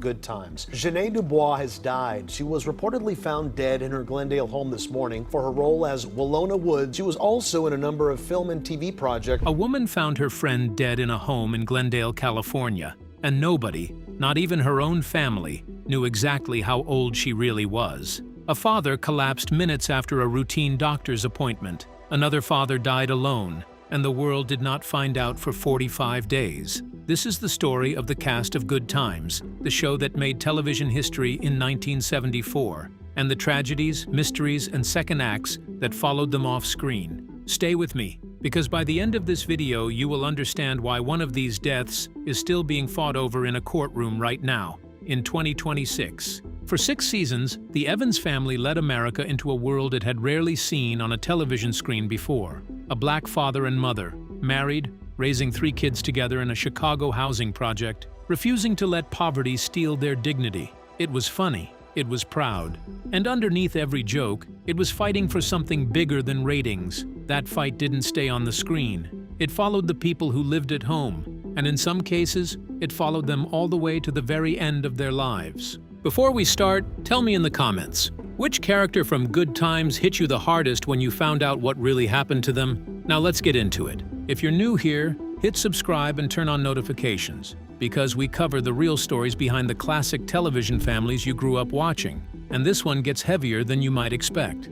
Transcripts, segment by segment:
Good Times. Ja'net Dubois has died. She was reportedly found dead in her Glendale home this morning for her role as Willona Woods. She was also in a number of film and TV projects. A woman found her friend dead in a home in Glendale, California, and nobody, not even her own family, knew exactly how old she really was. A father collapsed minutes after a routine doctor's appointment. Another father died alone, and the world did not find out for 45 days. This is the story of the cast of Good Times, the show that made television history in 1974, and the tragedies, mysteries, and second acts that followed them off screen. Stay with me, because by the end of this video you will understand why one of these deaths is still being fought over in a courtroom right now, in 2026. For 6 seasons, the Evans family led America into a world it had rarely seen on a television screen before. A black father and mother, married, raising 3 kids together in a Chicago housing project, refusing to let poverty steal their dignity. It was funny, it was proud, and underneath every joke, it was fighting for something bigger than ratings. That fight didn't stay on the screen. It followed the people who lived at home, and in some cases, it followed them all the way to the very end of their lives. Before we start, tell me in the comments, which character from Good Times hit you the hardest when you found out what really happened to them? Now let's get into it. If you're new here, hit subscribe and turn on notifications, because we cover the real stories behind the classic television families you grew up watching, and this one gets heavier than you might expect.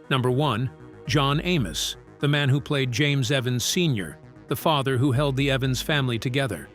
Number 1. John Amos, the man who played James Evans Sr., the father who held the Evans family together.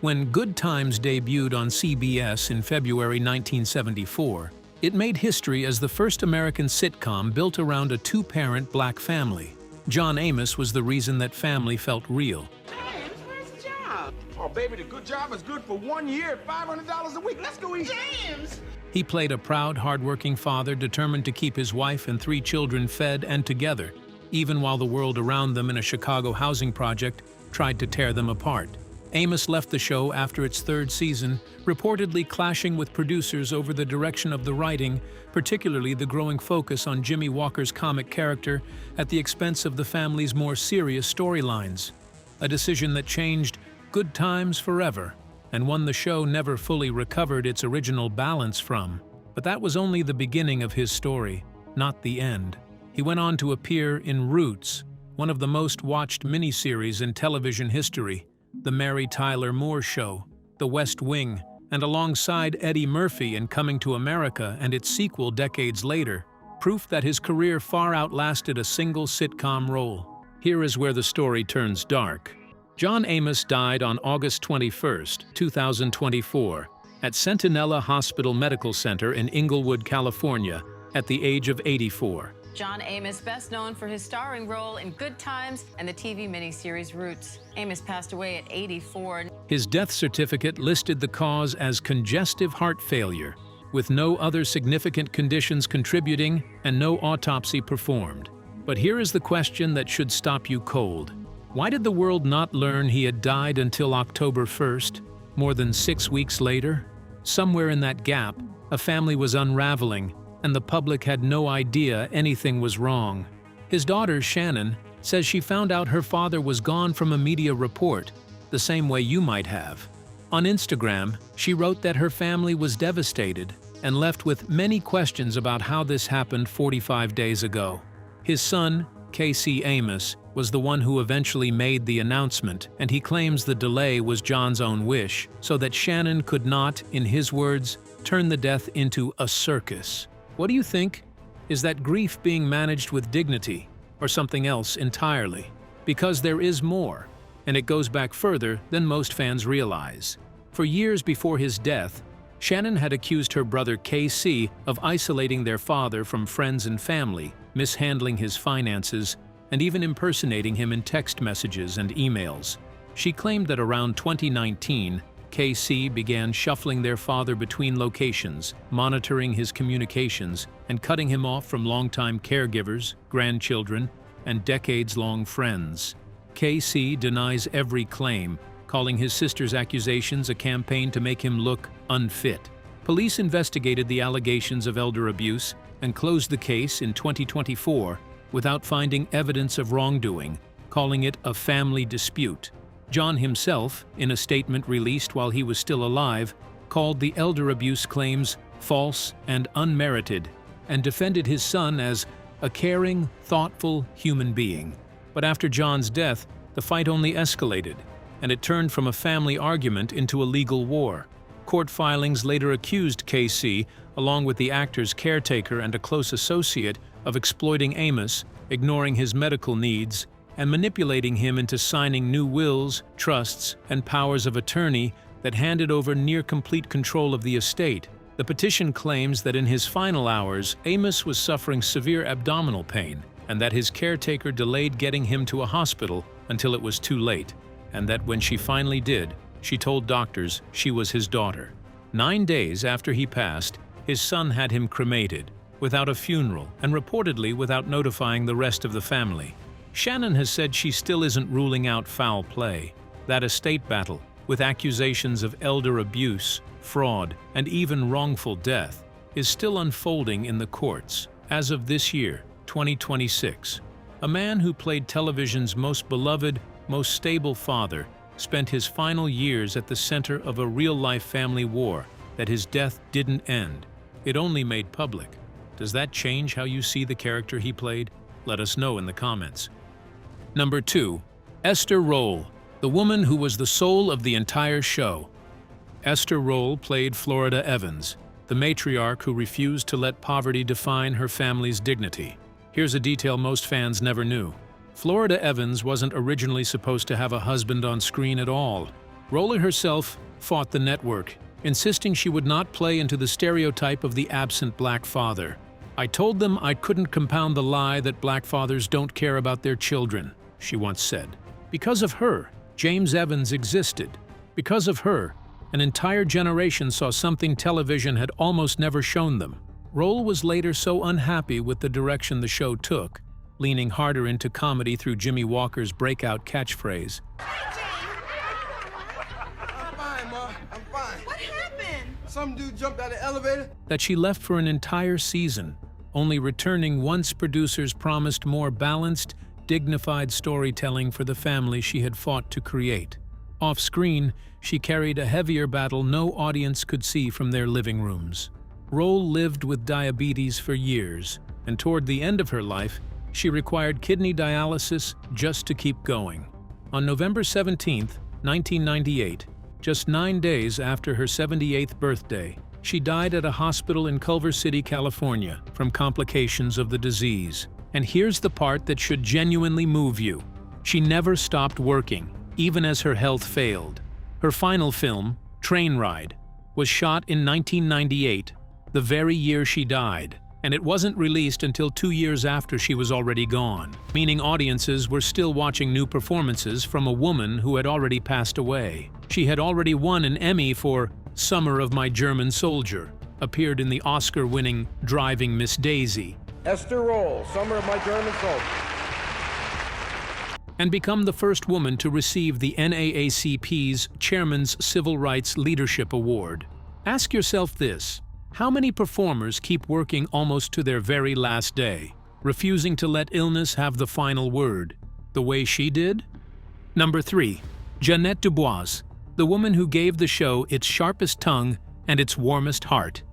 When Good Times debuted on CBS in February 1974, it made history as the first American sitcom built around a 2-parent black family. John Amos was the reason that family felt real. James, where's the job? Oh, baby, the good job is good for 1 year, $500 a week. Let's go eat. James! He played a proud, hard-working father determined to keep his wife and 3 children fed and together, even while the world around them in a Chicago housing project tried to tear them apart. Amos left the show after its 3rd season, reportedly clashing with producers over the direction of the writing, particularly the growing focus on Jimmie Walker's comic character at the expense of the family's more serious storylines. A decision that changed Good Times forever, and one the show never fully recovered its original balance from. But that was only the beginning of his story, not the end. He went on to appear in Roots, one of the most watched miniseries in television history, The Mary Tyler Moore Show, The West Wing, and alongside Eddie Murphy in Coming to America and its sequel decades later, proof that his career far outlasted a single sitcom role. Here is where the story turns dark. John Amos died on August 21, 2024, at Centinela Hospital Medical Center in Inglewood, California, at the age of 84. John Amos, best known for his starring role in Good Times and the TV miniseries Roots. Amos passed away at 84. His death certificate listed the cause as congestive heart failure, with no other significant conditions contributing and no autopsy performed. But here is the question that should stop you cold. Why did the world not learn he had died until October 1st, more than 6 weeks later? Somewhere in that gap, a family was unraveling, and the public had no idea anything was wrong. His daughter, Shannon, says she found out her father was gone from a media report, the same way you might have. On Instagram, she wrote that her family was devastated and left with many questions about how this happened 45 days ago. His son, Casey Amos, was the one who eventually made the announcement, and he claims the delay was John's own wish, so that Shannon could not, in his words, turn the death into a circus. What do you think? Is that grief being managed with dignity, or something else entirely? Because there is more, and it goes back further than most fans realize. For years before his death, Shannon had accused her brother KC of isolating their father from friends and family, mishandling his finances, and even impersonating him in text messages and emails. She claimed that around 2019, KC began shuffling their father between locations, monitoring his communications, and cutting him off from longtime caregivers, grandchildren, and decades-long friends. KC denies every claim, calling his sister's accusations a campaign to make him look unfit. Police investigated the allegations of elder abuse and closed the case in 2024 without finding evidence of wrongdoing, calling it a family dispute. John himself, in a statement released while he was still alive, called the elder abuse claims false and unmerited, and defended his son as a caring, thoughtful human being. But after John's death, the fight only escalated, and it turned from a family argument into a legal war. Court filings later accused KC, along with the actor's caretaker and a close associate, of exploiting Amos, ignoring his medical needs, and manipulating him into signing new wills, trusts, and powers of attorney that handed over near-complete control of the estate. The petition claims that in his final hours, Amos was suffering severe abdominal pain, and that his caretaker delayed getting him to a hospital until it was too late, and that when she finally did, she told doctors she was his daughter. 9 days after he passed, his son had him cremated, without a funeral, and reportedly without notifying the rest of the family. Shannon has said she still isn't ruling out foul play. That estate battle, with accusations of elder abuse, fraud, and even wrongful death, is still unfolding in the courts. As of this year, 2026, a man who played television's most beloved, most stable father spent his final years at the center of a real-life family war that his death didn't end. It only made public. Does that change how you see the character he played? Let us know in the comments. Number 2. Esther Rolle, the woman who was the soul of the entire show. Esther Rolle played Florida Evans, the matriarch who refused to let poverty define her family's dignity. Here's a detail most fans never knew. Florida Evans wasn't originally supposed to have a husband on screen at all. Rolle herself fought the network, insisting she would not play into the stereotype of the absent black father. "I told them I couldn't compound the lie that black fathers don't care about their children," she once said. Because of her, James Evans existed. Because of her, an entire generation saw something television had almost never shown them. Rolle was later so unhappy with the direction the show took, leaning harder into comedy through Jimmie Walker's breakout catchphrase, I'm fine, Ma. I'm fine. What happened? Some dude jumped out of the elevator. that she left for an entire season, only returning once producers promised more balanced, dignified storytelling for the family she had fought to create. Off-screen, she carried a heavier battle no audience could see from their living rooms. Rolle lived with diabetes for years, and toward the end of her life, she required kidney dialysis just to keep going. On November 17, 1998, just 9 days after her 78th birthday, she died at a hospital in Culver City, California, from complications of the disease. And here's the part that should genuinely move you. She never stopped working, even as her health failed. Her final film, Train Ride, was shot in 1998, the very year she died, and it wasn't released until 2 years after she was already gone, meaning audiences were still watching new performances from a woman who had already passed away. She had already won an Emmy for Summer of My German Soldier, appeared in the Oscar-winning Driving Miss Daisy, Esther Rolle, Summer of My German Soldier. and become the first woman to receive the NAACP's Chairman's Civil Rights Leadership Award. Ask yourself this: how many performers keep working almost to their very last day, refusing to let illness have the final word, the way she did? Number 3. Ja'net Dubois, the woman who gave the show its sharpest tongue and its warmest heart.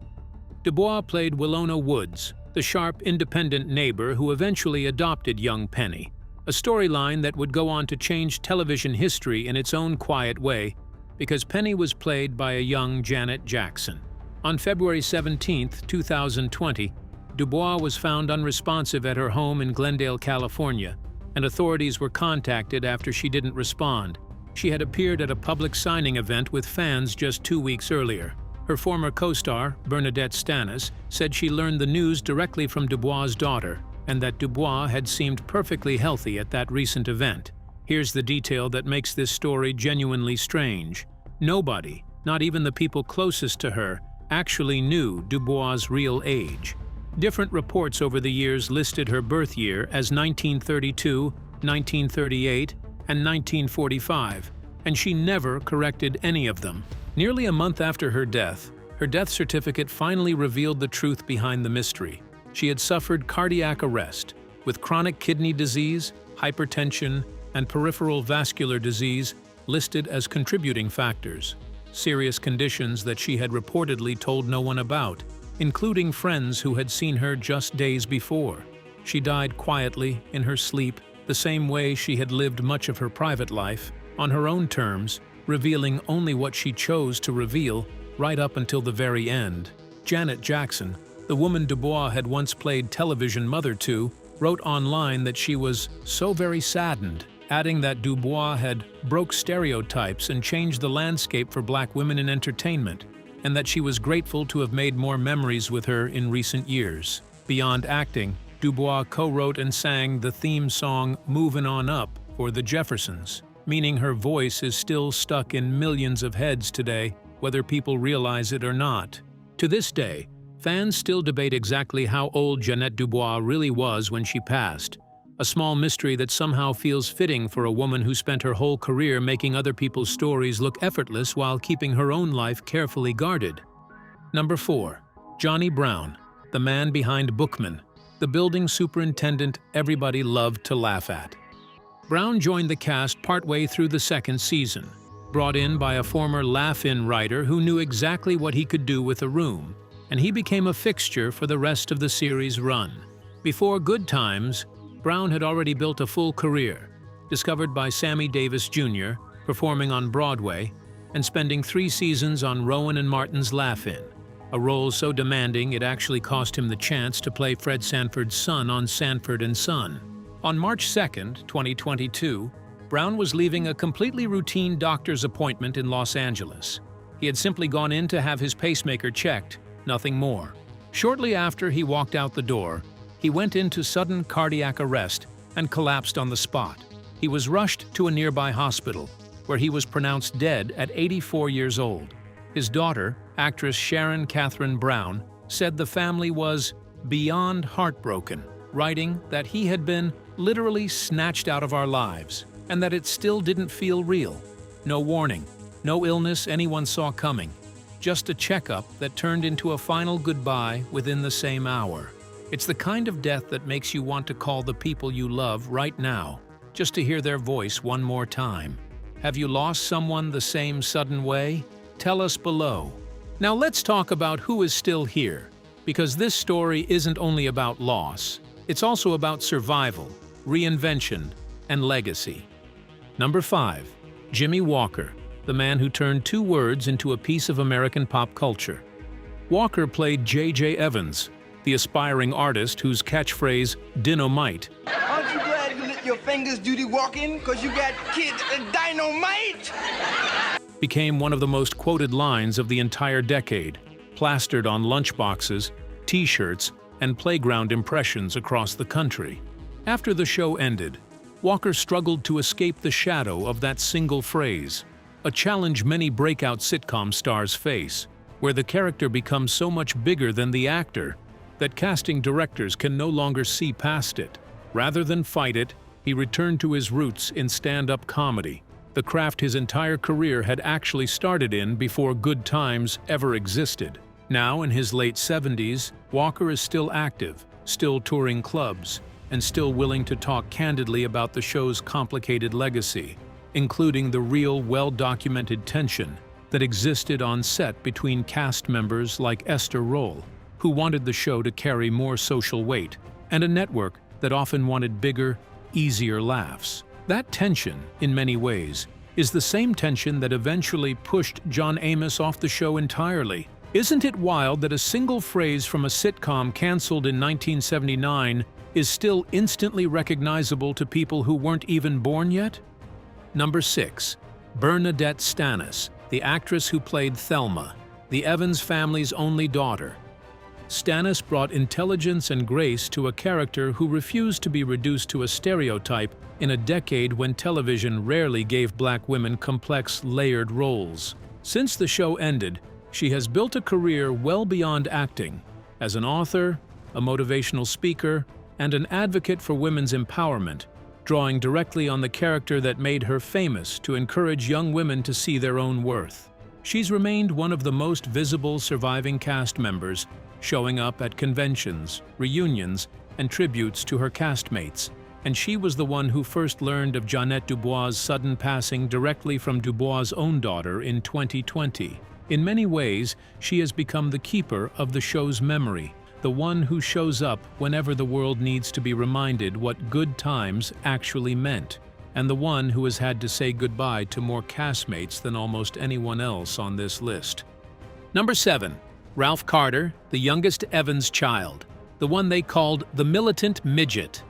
Dubois played Willona Woods, the sharp, independent neighbor who eventually adopted young Penny, a storyline that would go on to change television history in its own quiet way, because Penny was played by a young Janet Jackson. On February 17, 2020, Dubois was found unresponsive at her home in Glendale, California, and authorities were contacted after she didn't respond. She had appeared at a public signing event with fans just 2 weeks earlier. Her former co-star, Bernadette Stanis, said she learned the news directly from Dubois' daughter, and that Dubois had seemed perfectly healthy at that recent event. Here's the detail that makes this story genuinely strange. Nobody, not even the people closest to her, actually knew Dubois' real age. Different reports over the years listed her birth year as 1932, 1938, and 1945, and she never corrected any of them. Nearly a month after her death certificate finally revealed the truth behind the mystery. She had suffered cardiac arrest, with chronic kidney disease, hypertension, and peripheral vascular disease listed as contributing factors. serious conditions that she had reportedly told no one about, including friends who had seen her just days before. She died quietly, in her sleep, the same way she had lived much of her private life, on her own terms, revealing only what she chose to reveal, right up until the very end. Ja'net Jackson, the woman Dubois had once played television mother to, wrote online that she was so very saddened, adding that Dubois had broke stereotypes and changed the landscape for Black women in entertainment, and that she was grateful to have made more memories with her in recent years. Beyond acting, Dubois co-wrote and sang the theme song "Movin' On Up" for the Jeffersons, meaning her voice is still stuck in millions of heads today, whether people realize it or not. To this day, fans still debate exactly how old Ja'net Dubois really was when she passed, a small mystery that somehow feels fitting for a woman who spent her whole career making other people's stories look effortless while keeping her own life carefully guarded. Number 4. Johnny Brown, the man behind Bookman, the building superintendent everybody loved to laugh at. Brown joined the cast partway through the second season, brought in by a former laugh-in writer who knew exactly what he could do with a room, and he became a fixture for the rest of the series' run. Before Good Times, Brown had already built a full career, discovered by Sammy Davis Jr., performing on Broadway, and spending 3 seasons on Rowan and Martin's Laugh-In, a role so demanding it actually cost him the chance to play Fred Sanford's son on Sanford and Son. On March 2, 2022, Brown was leaving a completely routine doctor's appointment in Los Angeles. He had simply gone in to have his pacemaker checked, nothing more. Shortly after he walked out the door, he went into sudden cardiac arrest and collapsed on the spot. He was rushed to a nearby hospital, where he was pronounced dead at 84 years old. His daughter, actress Sharon Catherine Brown, said the family was beyond heartbroken, writing that he had been literally snatched out of our lives, and that it still didn't feel real. No warning, no illness anyone saw coming, just a checkup that turned into a final goodbye within the same hour. It's the kind of death that makes you want to call the people you love right now, just to hear their voice one more time. Have you lost someone the same sudden way? Tell us below. Now let's talk about who is still here, because this story isn't only about loss, it's also about survival, reinvention, and legacy. Number 5. Jimmie Walker, the man who turned 2 words into a piece of American pop culture. Walker played J.J. Evans, the aspiring artist whose catchphrase, "Dynamite," Aren't you glad you let your fingers do the walking? Cause you got kids dynamite? became one of the most quoted lines of the entire decade, plastered on lunchboxes, t-shirts, and playground impressions across the country. After the show ended, Walker struggled to escape the shadow of that single phrase, a challenge many breakout sitcom stars face, where the character becomes so much bigger than the actor that casting directors can no longer see past it. Rather than fight it, he returned to his roots in stand-up comedy, the craft his entire career had actually started in before Good Times ever existed. Now in his late 70s, Walker is still active, still touring clubs, and still willing to talk candidly about the show's complicated legacy, including the real, well-documented tension that existed on set between cast members like Esther Rolle, who wanted the show to carry more social weight, and a network that often wanted bigger, easier laughs. That tension, in many ways, is the same tension that eventually pushed John Amos off the show entirely. Isn't it wild that a single phrase from a sitcom canceled in 1979 is still instantly recognizable to people who weren't even born yet? Number 6. Bernadette Stanis, the actress who played Thelma, the Evans family's only daughter. Stanis brought intelligence and grace to a character who refused to be reduced to a stereotype in a decade when television rarely gave Black women complex, layered roles. Since the show ended, she has built a career well beyond acting, as an author, a motivational speaker, and an advocate for women's empowerment, drawing directly on the character that made her famous to encourage young women to see their own worth. She's remained one of the most visible surviving cast members, showing up at conventions, reunions, and tributes to her castmates, and she was the one who first learned of Ja'net Dubois' sudden passing directly from Dubois' own daughter in 2020. In many ways, she has become the keeper of the show's memory, the one who shows up whenever the world needs to be reminded what good times actually meant, and the one who has had to say goodbye to more castmates than almost anyone else on this list. Number 7. Ralph Carter, the youngest Evans child, the one they called the militant midget.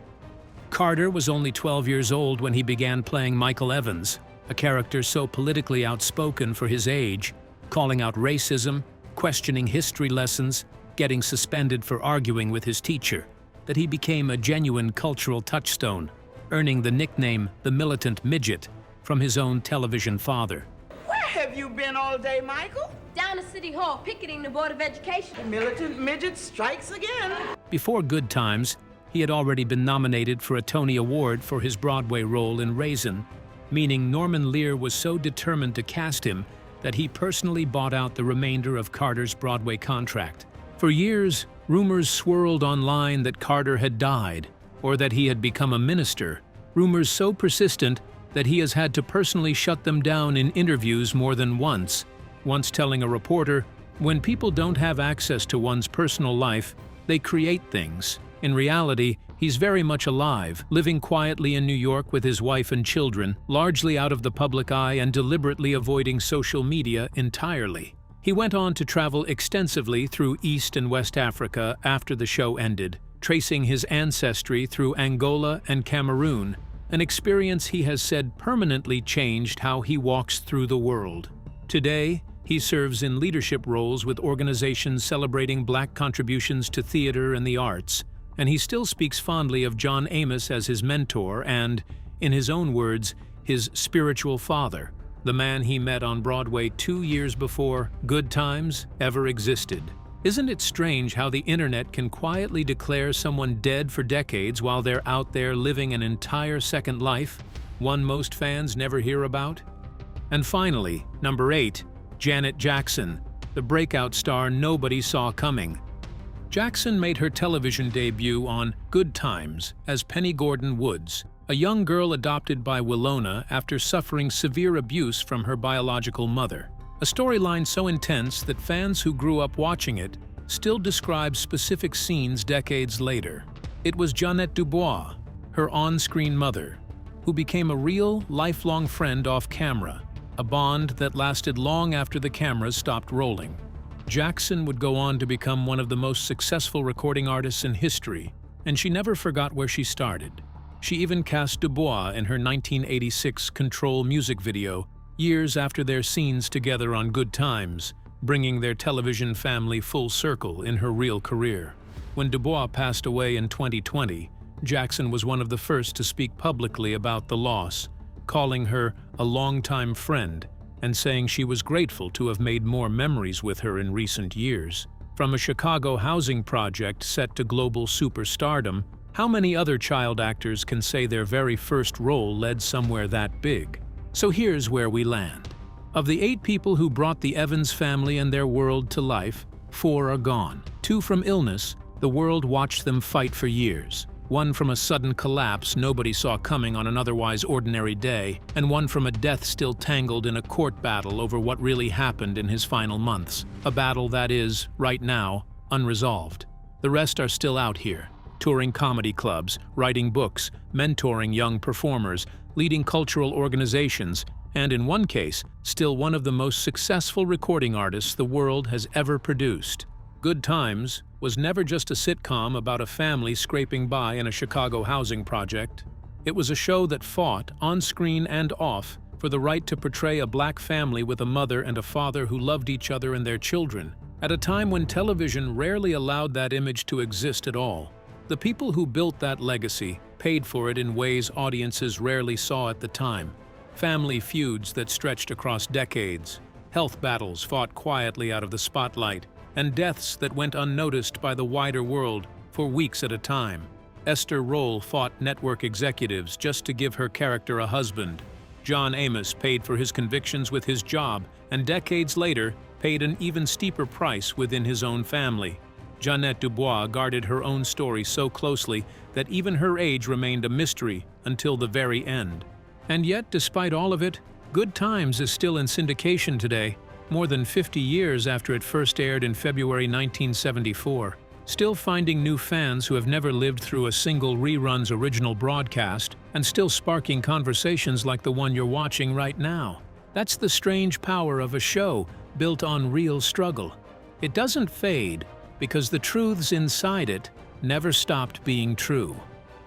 Carter was only 12 years old when he began playing Michael Evans, a character so politically outspoken for his age, calling out racism, questioning history lessons, getting suspended for arguing with his teacher, that he became a genuine cultural touchstone, earning the nickname the militant midget from his own television father. Where have you been all day, Michael? Down to City Hall, picketing the Board of Education. The militant midget strikes again. Before Good Times, he had already been nominated for a Tony Award for his Broadway role in Raisin, meaning Norman Lear was so determined to cast him that he personally bought out the remainder of Carter's Broadway contract. For years, rumors swirled online that Carter had died, or that he had become a minister, rumors so persistent that he has had to personally shut them down in interviews more than once telling a reporter, "When people don't have access to one's personal life, they create things. In reality, he's very much alive, living quietly in New York with his wife and children, largely out of the public eye and deliberately avoiding social media entirely." He went on to travel extensively through East and West Africa after the show ended, tracing his ancestry through Angola and Cameroon, an experience he has said permanently changed how he walks through the world. Today, he serves in leadership roles with organizations celebrating Black contributions to theater and the arts, and he still speaks fondly of John Amos as his mentor and, in his own words, his spiritual father, the man he met on Broadway 2 years before Good Times ever existed. Isn't it strange how the internet can quietly declare someone dead for decades while they're out there living an entire second life, one most fans never hear about? And finally, number 8, Janet Jackson, the breakout star nobody saw coming. Jackson made her television debut on Good Times as Penny Gordon Woods, a young girl adopted by Willona after suffering severe abuse from her biological mother. A storyline so intense that fans who grew up watching it still describe specific scenes decades later. It was Ja'net Dubois, her on-screen mother, who became a real, lifelong friend off camera, a bond that lasted long after the cameras stopped rolling. Jackson would go on to become one of the most successful recording artists in history, and she never forgot where she started. She even cast Dubois in her 1986 Control music video, years after their scenes together on Good Times, bringing their television family full circle in her real career. When Dubois passed away in 2020, Jackson was one of the first to speak publicly about the loss, calling her a longtime friend and saying she was grateful to have made more memories with her in recent years. From a Chicago housing project set to global superstardom, how many other child actors can say their very first role led somewhere that big? So here's where we land. Of the 8 people who brought the Evans family and their world to life, 4 are gone. 2 from illness, the world watched them fight for years. 1 from a sudden collapse nobody saw coming on an otherwise ordinary day, and 1 from a death still tangled in a court battle over what really happened in his final months. A battle that is, right now, unresolved. The rest are still out here, touring comedy clubs, writing books, mentoring young performers, leading cultural organizations, and in one case, still one of the most successful recording artists the world has ever produced. Good Times was never just a sitcom about a family scraping by in a Chicago housing project. It was a show that fought, on screen and off, for the right to portray a Black family with a mother and a father who loved each other and their children, at a time when television rarely allowed that image to exist at all. The people who built that legacy paid for it in ways audiences rarely saw at the time. Family feuds that stretched across decades, health battles fought quietly out of the spotlight, and deaths that went unnoticed by the wider world for weeks at a time. Esther Rolle fought network executives just to give her character a husband. John Amos paid for his convictions with his job, and decades later paid an even steeper price within his own family. Ja'net Dubois guarded her own story so closely that even her age remained a mystery until the very end. And yet, despite all of it, Good Times is still in syndication today, more than 50 years after it first aired in February 1974, still finding new fans who have never lived through a single rerun's original broadcast, and still sparking conversations like the one you're watching right now. That's the strange power of a show built on real struggle. It doesn't fade because the truths inside it never stopped being true.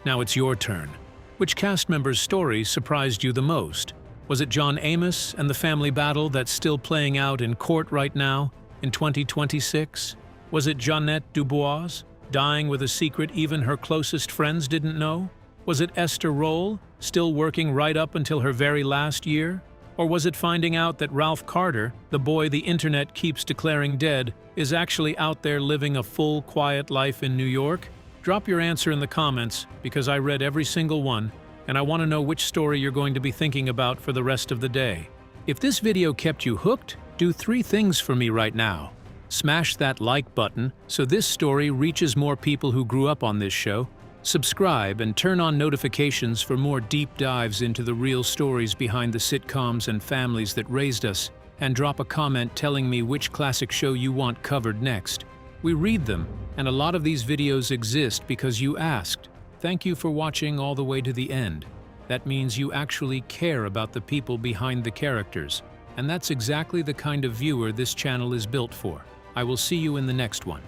Now it's your turn. Which cast member's story surprised you the most? Was it John Amos and the family battle that's still playing out in court right now in 2026? Was it Ja'net Dubois, dying with a secret even her closest friends didn't know? Was it Esther Rolle, still working right up until her very last year? Or was it finding out that Ralph Carter, the boy the internet keeps declaring dead, is actually out there living a full, quiet life in New York? Drop your answer in the comments, because I read every single one, and I want to know which story you're going to be thinking about for the rest of the day. If this video kept you hooked, do 3 things for me right now. Smash that like button so this story reaches more people who grew up on this show. Subscribe and turn on notifications for more deep dives into the real stories behind the sitcoms and families that raised us, and drop a comment telling me which classic show you want covered next. We read them, and a lot of these videos exist because you asked. Thank you for watching all the way to the end. That means you actually care about the people behind the characters, and that's exactly the kind of viewer this channel is built for. I will see you in the next one.